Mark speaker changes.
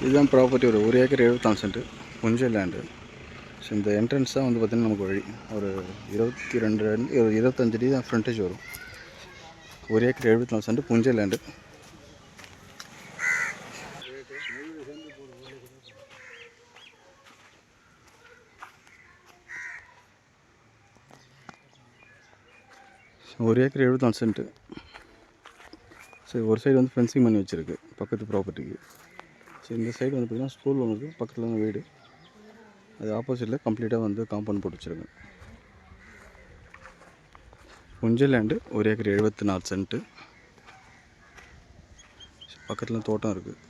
Speaker 1: இதுதான் ப்ராப்பர்ட்டி. ஒரு acre 74 send புஞ்சை land. So இந்த என்ட்ரன்ஸ் தான் வந்து பார்த்திங்கன்னா நமக்கு வழி. ஒரு 22 அடி 25 அடி தான் ஃப்ரண்டேஜ் வரும். ஒரு ஏக்கர் 74 சென்ட் புஞ்சை லேண்டு. ஒரு ஏக்கர் 74 சென்ட்டு. சரி, ஒரு சைடு வந்து ஃபென்சிங் பண்ணி வச்சுருக்கு பக்கத்து ப்ராப்பர்ட்டிக்கு. சரி, இந்த சைடு வந்து பார்த்திங்கன்னா ஸ்கூல் ஒன்று இருக்குது, பக்கத்தில் வந்து வீடு. அது ஆப்போசிட்டில் கம்ப்ளீட்டாக வந்து காம்பவுண்ட் போட்டு வச்சுருங்க. புஞ்சை லேண்டு, ஒரு ஏக்கர் 74 சென்ட்டு. பக்கத்தில் தோட்டம் இருக்குது.